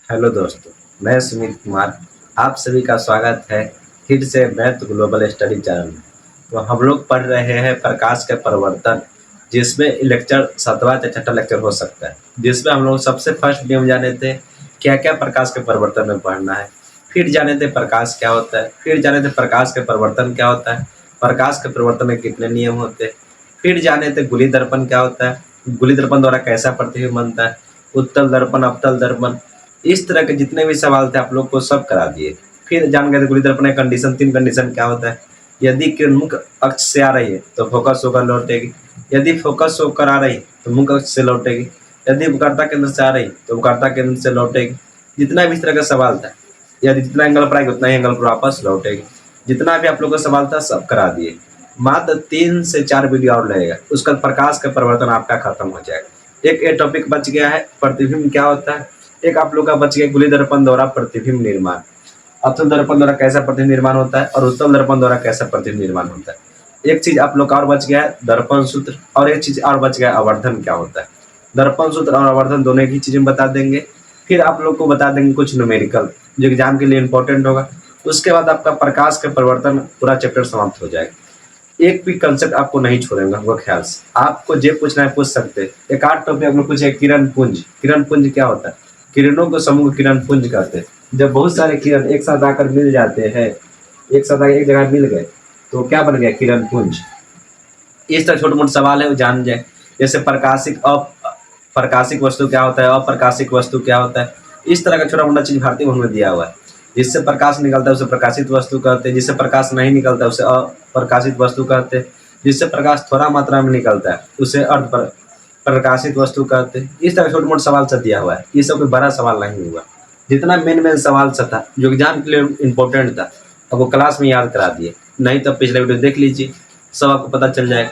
Hello दोस्तों, मैं सुमित कुमार। आप सभी का स्वागत है फिर से मैथ ग्लोबल स्टडी चैनल में। तो हम लोग पढ़ रहे हैं प्रकाश के परिवर्तन, जिसमें लेक्चर 7वां या छठा लेक्चर हो सकता है, जिसमें हम लोग सबसे फर्स्ट नियम जाने थे क्या क्या प्रकाश के परिवर्तन में पढ़ना है। फिर जाने थे प्रकाश क्या होता है, फिर जाने थे प्रकाश के परिवर्तन क्या होता है, प्रकाश के परिवर्तन में कितने नियम होते हैं। फिर जाने थे गुली दर्पण क्या होता है, गुली दर्पण द्वारा कैसा प्रतिबिंब बनता है, उत्तल दर्पण, अवतल दर्पण, इस तरह के जितने भी सवाल थे आप लोग को सब करा दिए। फिर जान गए थे गुली दर्पण कंडीशन, 3 कंडीशन क्या होता है। यदि किरण मुख्य अक्ष से आ रही है तो फोकस होकर लौटेगी, यदि फोकस होकर आ रही तो मुख्य अक्ष से लौटेगी, यदि वक्रता केंद्र से आ रही तो वक्रता केंद्र से लौटेगी। जितना भी इस तरह का सवाल था, यदि जितना एंगल पर आएगी उतना ही एंगल पर वापस लौटेगी। जितना भी आप लोग का सवाल था सब करा दिए। मात्र 3 से 4 वीडियो और लगेगा, उसका प्रकाश का परिवर्तन आपका खत्म हो जाएगा। एक ये टॉपिक बच गया है प्रतिबिंब क्या होता है, एक आप लोग का बच गया गुली दर्पण द्वारा प्रतिबिंब निर्माण, अवतल दर्पण द्वारा कैसा प्रतिबिंब निर्माण होता है और उत्तल दर्पण द्वारा कैसा प्रतिबिंब निर्माण होता है। एक चीज आप लोग का और बच गया है दर्पण सूत्र, और एक चीज और बच गया आवर्धन क्या होता है। दर्पण सूत्र और आवर्धन दोनों की चीजें बता देंगे। फिर आप लोग को बता देंगे कुछ न्यूमेरिकल जो एग्जाम के लिए इंपॉर्टेंट होगा। उसके बाद आपका प्रकाश के परिवर्तन पूरा चैप्टर समाप्त हो जाएगा। एक भी कंसेप्ट आपको नहीं छोड़ेगा, वो ख्याल से आपको जो पूछना है पूछ सकते हैं। एक आठ टॉपिक आपने पूछे किरण पुंज, किरण पुंज क्या होता है। किरणों को समूह किरण पुंज कहते हैं। जब बहुत सारे किरण एक साथ आकर मिल जाते हैं, एक साथ आकर एक जगह मिल गए तो क्या बन गया, किरण पुंज। इस तरह छोटे मोटे सवाल है वो जान जाए। जैसे प्रकाशिक अप्रकाशिक वस्तु क्या होता है, अप्रकाशिक वस्तु क्या होता है। इस तरह का छोटा मोटा चीज भारतीय भवन में दिया हुआ है। जिससे प्रकाश निकलता है उसे प्रकाशित वस्तु कहते हैं, जिससे प्रकाश नहीं निकलता है उसे अप्रकाशित वस्तु कहते हैं, जिससे प्रकाश थोड़ा मात्रा में निकलता है उसे अर्ध प्रकाशित वस्तु कहते हैं। इस तरह छोटे मोटे सवाल सब दिया हुआ है। ये सब कोई बड़ा सवाल नहीं हुआ। जितना मेन सवाल सब था जो एग्जाम के लिए इम्पोर्टेंट था अब वो क्लास में याद करा दिए। नहीं तो पिछले वीडियो देख लीजिए, सब आपको पता चल जाएगा।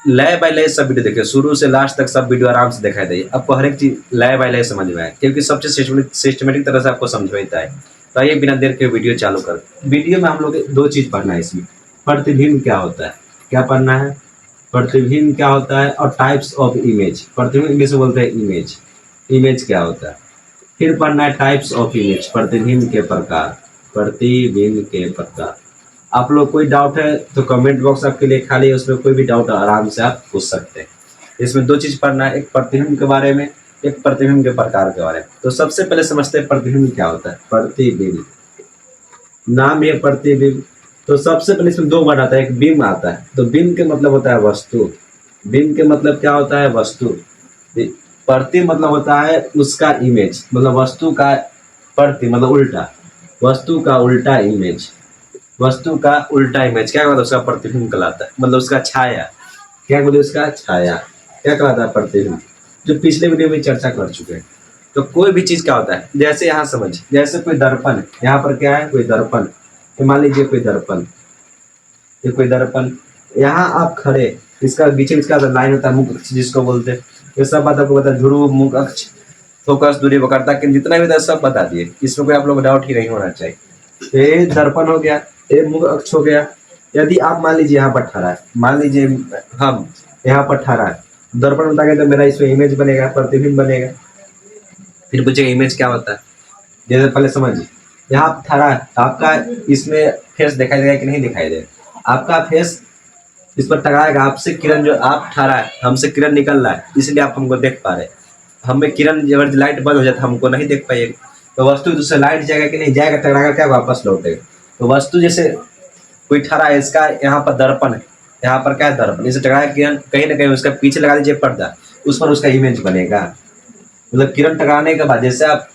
लय बाय लय सब वीडियो देखिए, शुरू से लास्ट तक सब वीडियो आराम से दिखाई देगी। आपको हर एक चीज लय बाय लय समझ में आए, क्योंकि सबसे सिस्टमेटिक तरह से आपको समझाता है। तो आइए बिना देर के वीडियो चालू कर। वीडियो में हम लोग दो चीज पढ़ना है। इसमें प्रतिबिंब क्या होता है, क्या पढ़ना है, प्रतिबिंब क्या होता है, और टाइप्स ऑफ इमेज। प्रतिबिंब इंग्लिश में बोलते हैं इमेज, इमेज क्या होता है। फिर पढ़ना है टाइप्स ऑफ इमेज, प्रतिबिंब के प्रकार, प्रतिबिंब के प्रकार। आप लोग कोई डाउट है तो कमेंट बॉक्स आपके लिए खाली है, उसमें कोई भी डाउट आराम से आप पूछ सकते हैं। इसमें दो चीज पढ़ना है, एक प्रतिबिंब के बारे में, एक प्रतिबिंब के प्रकार के बारे में। तो सबसे पहले समझते हैं प्रतिबिंब क्या होता है। प्रतिबिंब नाम है प्रतिबिंब। तो सबसे पहले इसमें दो वर्ड आता है, एक बिंब आता है। तो बिंब के मतलब होता है वस्तु, बिंब के मतलब क्या होता है, वस्तु। प्रति मतलब होता है उसका इमेज, मतलब वस्तु का प्रति मतलब उल्टा, वस्तु का उल्टा इमेज, वस्तु का उल्टा इमेज क्या कहलाता है, उसका प्रतिबिंब कहलाता है। मतलब उसका छाया, क्या बोले, उसका छाया क्या कहलाता है, प्रतिबिंब, जो पिछले वीडियो में चर्चा कर चुके हैं। तो कोई भी चीज क्या होता है, जैसे यहाँ समझ, जैसे कोई दर्पण है, यहाँ पर क्या है, कोई दर्पण। तो मान लीजिए कोई दर्पण, ये कोई दर्पण, यहाँ आप खड़े, इसका बीच में इसका लाइन होता है मुख्य अक्ष जिसको बोलते हैं। ये सब बात आपको बता, ध्रुव, मुख्य अक्ष, फोकस, दूरी, वक्रता के जितना भी था सब बता दिए। इसमें कोई आप लोग डाउट ही नहीं होना चाहिए। ये दर्पण हो गया, ये मुख्य अक्ष हो गया। यदि आप मान लीजिए यहाँ पर ठहरा है, मान लीजिए हम यहाँ पर ठहरा है, दर्पण बता गया तो मेरा इसमें इमेज बनेगा, प्रतिबिंब बनेगा। फिर पूछेगा इमेज क्या होता है। जैसे पहले समझिए, यहाँ ठहरा है, आपका इसमें फेस दिखाई देगा कि नहीं दिखाई देगा, आपका फेस इस पर टकराएगा। आपसे किरण, जो आप ठहरा है हमसे किरण निकल रहा है, इसलिए आप हमको देख पा रहे हैं। हमें किरण जब लाइट बंद हो जाता है हमको नहीं देख पाएगा। तो वस्तु दूसरे लाइट जाएगा कि नहीं जाएगा, टकराएगा क्या, वापस लौटेगा। तो वस्तु जैसे कोई ठहरा है, इसका यहाँ पर दर्पण है, यहाँ पर क्या है, दर्पण, इसे टकराया किरण कहीं ना कहीं उसका पीछे लगा दीजिए पर्दा, उस पर उसका इमेज बनेगा। मतलब किरण टकराने के बाद जैसे आप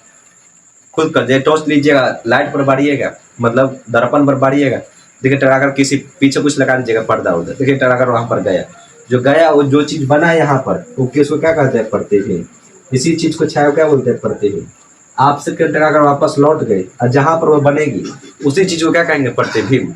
खुद कर दे, टॉर्च लीजिएगा, लाइट पर बाड़िएगा, मतलब दर्पण पर बाड़िएगा, देखिए टकराकर किसी पीछे कुछ लगा दीजिएगा पर्दा उधर, देखिए टकराकर वहां पर गया, जो गया वो जो चीज बना है यहाँ पर वो किसको क्या कहते हैं, प्रतिबिंब। इसी चीज को छाया क्या बोलते हैं, प्रतिबिंब। आपसे किरण टकराकर वापस लौट गई और जहां पर वो बनेगी उसी चीज को क्या कहेंगे, प्रतिबिंब।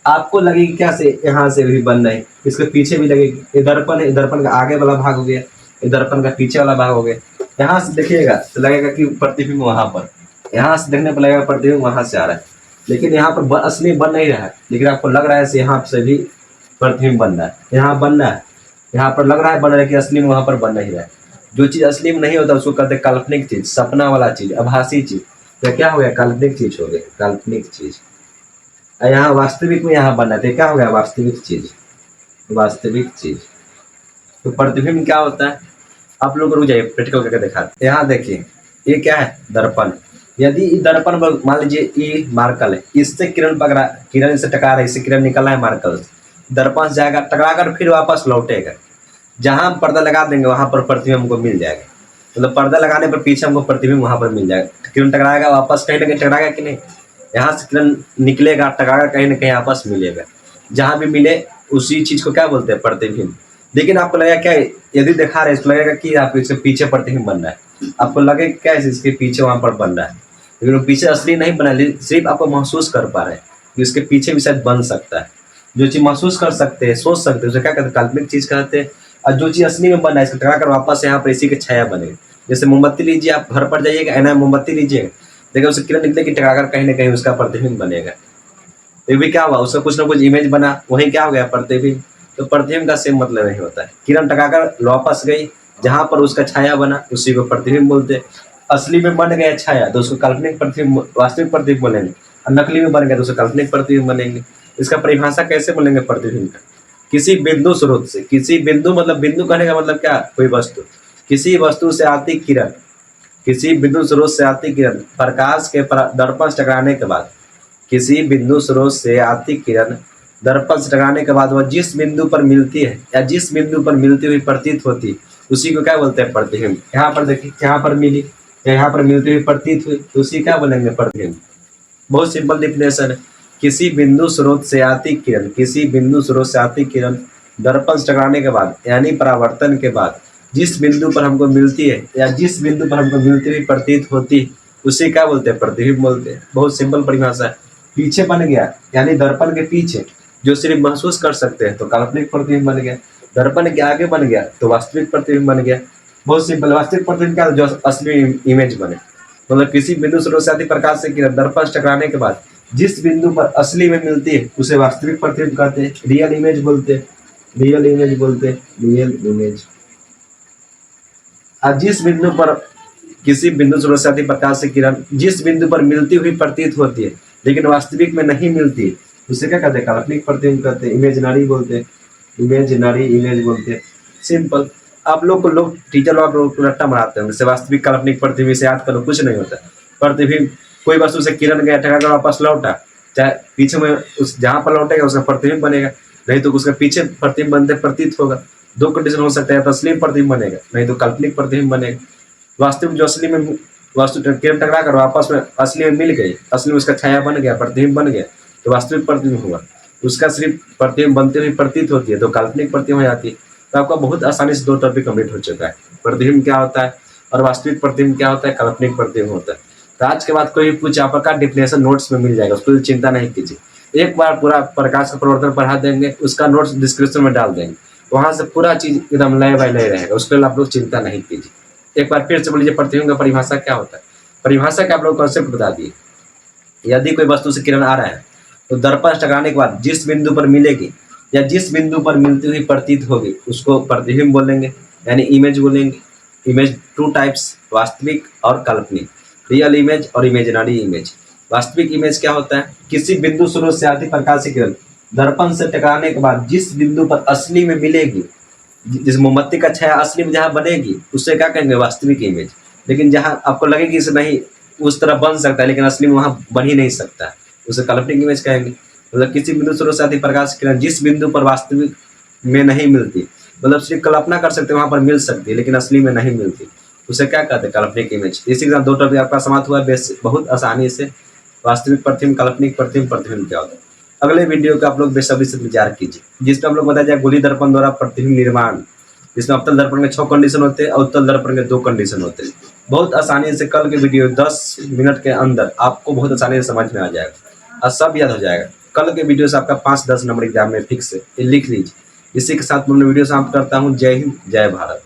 आपको लगेगी क्या से, यहाँ से भी बन रही, इसके पीछे भी लगेगी। ये दर्पण है, दर्पण का आगे वाला भाग हो गया, ये दर्पण का पीछे वाला भाग हो गया। यहाँ से देखिएगा तो लगेगा कि प्रतिबिंब वहां पर, यहाँ से देखने पर लगेगा प्रतिबिंब वहां से आ रहा है, लेकिन यहाँ पर असली बन नहीं रहा है। लेकिन आपको लग रहा है यहाँ से भी प्रतिबिंब बन रहा है, यहाँ बन रहा है, यहाँ पर लग रहा है बन रहा है कि असली में वहां पर बन नहीं रहा है। जो चीज असली में नहीं होता उसको कहते हैं काल्पनिक चीज, सपना वाला चीज, आभासी चीज। तो क्या हो गया, काल्पनिक चीज हो गया, काल्पनिक चीज। यहाँ वास्तविक में यहाँ बनना है, क्या हो गया, वास्तविक चीज, वास्तविक चीज। तो प्रतिबिंब क्या होता है, आप लोग रुक जाइए, प्रैक्टिकल करके दिखाते। यहाँ देखिए ये क्या है, दर्पण। यदि दर्पण मान लीजिए ये मार्कल है, इससे किरण पकड़ा, किरण से टकरा रहा है, इससे किरण निकला है मार्कल से, दर्पण से जाएगा, टकराकर फिर वापस लौटेगा। जहां हम पर्दा लगा देंगे वहां पर प्रतिबिंब हमको मिल जाएगा। मतलब पर्दा लगाने पर पीछे हमको प्रतिबिंब वहां पर मिल जाएगा। किरण टकराएगा वापस कहीं ना कहीं टकराएगा कि नहीं, यहाँ से किरण निकलेगा, टकराएगा, कहीं ना कहीं आपस मिलेगा। जहां भी मिले उसी चीज को क्या बोलते हैं, प्रतिबिंब। लेकिन आपको लगेगा क्या, यदि दिखा रहे इसको लगेगा कि आप इसके पीछे प्रतिबिंब बन रहा है, आपको लगे क्या इसके पीछे वहां पर बन रहा है, लेकिन वो पीछे असली नहीं बना, सिर्फ आपको महसूस कर पा रहे हैं कि इसके पीछे भी शायद बन सकता है। जो चीज महसूस कर सकते हैं, सोच सकते हैं, उसे क्या कहते हैं, काल्पनिक चीज कहते हैं। और जो चीज असली में बना है, इसको टकरा कर वापस यहाँ पर इसी की छाया बनेगी। जैसे मोमबत्ती लीजिए, आप घर पर जाइएगा, ऐना मोमबत्ती लीजिएगा, देखिए उससे किरण निकलेगी, टकराकर कहीं ना कहीं उसका प्रतिबिंब बनेगा। तो भी क्या हुआ, उसका कुछ ना कुछ इमेज बना, वही क्या हो गया, प्रतिबिंब। तो प्रतिबिंब का सेम मतलब नहीं होता है। किरण टकराकर वापस गई, जहां पर उसका छाया बना उसी को प्रतिबिंब बोलते हैं। असली में बन गया छाया तो उसको काल्पनिक प्रतिबिंब, वास्तविक प्रतिबिंब बोलेंगे। और नकली में बन गया तो उसको काल्पनिक प्रतिबिंब बनेंगे। इसका परिभाषा कैसे बोलेंगे प्रतिबिंब का, किसी बिंदु स्रोत से, किसी बिंदु मतलब बिंदु कहने का मतलब क्या, कोई वस्तु, किसी वस्तु से आती किरण, किसी बिंदु स्रोत से आती किरण प्रकाश के दर्पण से टकराने के बाद, किसी बिंदु स्रोत से आती किरण दर्पण से टकराने के बाद वह जिस बिंदु पर मिलती है या जिस बिंदु पर मिलती हुई प्रतीत होती, उसी को क्या बोलते हैं, प्रतिबिंब। यहाँ पर देखिए, यहाँ पर मिली, यहाँ पर मिलती हुई प्रतीत हुई, तो उसी क्या बोलेंगे, प्रतिबिंब। बहुत सिंपल डिफिनेशन है, किसी बिंदु स्रोत से आती किरण, किसी बिंदु स्रोत से आती किरण दर्पण से टकराने के बाद यानी परावर्तन के बाद जिस बिंदु पर हमको मिलती है या जिस बिंदु पर हमको मिलती हुई प्रतीत होती, उसे क्या बोलते हैं, प्रतिबिंब बोलते हैं। बहुत सिंपल परिभाषा है। पीछे बन गया यानी दर्पण के पीछे जो सिर्फ महसूस कर सकते हैं तो काल्पनिक प्रतिबिंब बन गया। दर्पण के आगे बन गया तो वास्तविक प्रतिबिंब बन गया। बहुत सिंपल। वास्तविक प्रतिबिंब क्या, जो असली इमेज बने। मतलब किसी बिंदु स्रोत से आती प्रकाश से किरण दर्पण से टकराने के बाद जिस बिंदु पर असली में मिलती है उसे वास्तविक प्रतिबिंब कहते हैं, रियल इमेज बोलते हैं, रियल इमेज बोलते हैं, रियल इमेज। आज जिस बिंदु पर किसी बिंदु स्रोत से आती प्रकाश से किरण जिस बिंदु पर मिलती हुई प्रतीत होती है लेकिन वास्तविक में नहीं मिलती, उसे क्या कहते हैं, काल्पनिक प्रतिबिंब कहते हैं, इमेजिनरी बोलते हैं, इमेजिनरी इमेज बोलते हैं। सिंपल। आप लोग को लोग टीचर लोग रट्टा मारते हैं, जैसे वास्तविक काल्पनिक प्रतिबिंब से याद करो, कुछ नहीं होता। प्रतिबिंब कोई वस्तु से किरण गया, टकराकर वापस लौटा, चाहे पीछे में उस जहां पर लौटेगा उसका प्रतिबिंब बनेगा, नहीं तो उसका पीछे प्रतिबिंब बनते प्रतीत होगा। दो कंडीशन हो सकता है, तो असली प्रतिबिंब बनेगा, नहीं तो काल्पनिक प्रतिबिंब बनेगा। वास्तविक जो असली में वस्तु किरण टकरा कर वापस में असली में मिल गई, असली में उसका छाया बन गया, प्रतिबिंब बन गया, तो वास्तविक प्रतिबिंब हुआ। उसका सिर्फ प्रतिबिंब बनते हुए प्रतीत होती है तो काल्पनिक प्रतिबिंब हो जाती है। तो आपका बहुत आसानी से 2 टॉपिक कंप्लीट हो चुका है, प्रतिबिंब क्या होता है और वास्तविक प्रतिबिंब क्या होता है, काल्पनिक प्रतिबिंब होता है। तो आज के बाद कोई भी पूछे, आपका डेफिनेशन नोट्स में मिल जाएगा, उसको चिंता नहीं कीजिए। एक बार पूरा प्रकाश का प्रवर्तन पढ़ा देंगे, उसका नोट्स डिस्क्रिप्शन में डाल देंगे, वहां से पूरा चीज एकदम लय बाय लय रहेगा, उसके लिए आप लोग चिंता नहीं कीजिए। एक बार फिर से बोलिए, प्रतिबिंब का परिभाषा क्या होता है। परिभाषा का आप लोग कॉन्सेप्ट बता दिए। यदि कोई वस्तु से किरण आ रहा है तो दर्पण से टकराने के बाद जिस बिंदु पर मिलेगी या जिस बिंदु पर मिलती हुई प्रतीत होगी उसको प्रतिबिंब बोलेंगे, यानी इमेज बोलेंगे। इमेज 2 टाइप्स, वास्तविक और काल्पनिक, रियल इमेज और इमेजिनरी इमेज। वास्तविक इमेज क्या होता है, किसी बिंदु स्रोत से आती प्रकाश की किरण दर्पण से टकराने के बाद जिस बिंदु पर असली में मिलेगी, जिस मोमबत्ती का छाया असली में जहाँ बनेगी उससे क्या कहेंगे, वास्तविक इमेज। लेकिन जहाँ आपको लगेगी इसे नहीं उस तरह बन सकता है लेकिन असली में वहाँ बन ही नहीं सकता, उसे काल्पनिक इमेज कहेंगे। मतलब किसी बिंदु स्रोत से आती प्रकाश किरण जिस बिंदु पर वास्तविक में नहीं मिलती, मतलब सिर्फ कल्पना कर सकते वहां पर मिल सकती है लेकिन असली में नहीं मिलती, उसे क्या कहते हैं, काल्पनिक इमेज। इसी के साथ 2 टॉपिक आपका समाप्त हुआ बहुत आसानी से। वास्तविक प्रतिबिंब, काल्पनिक प्रतिबिंब, प्रतिबिंब क्या होता है। अगले वीडियो का आप लोग बेसब्री से विचार कीजिए, जिसमें हम लोग बताया जाए गोली दर्पण द्वारा प्रतिबिंब निर्माण, जिसमें अवतल दर्पण के 6 कंडीशन होते हैं और उत्तल दर्पण के 2 कंडीशन होते हैं। बहुत आसानी से कल के वीडियो 10 मिनट के अंदर आपको बहुत आसानी से समझ में आ जाएगा और सब याद हो जाएगा। कल के वीडियो से आपका 5-10 नंबर एग्जाम में फिक्स है, ये लिख लीजिए। इसी के साथ मैं वीडियो समाप्त करता हूँ। जय हिंद, जय भारत।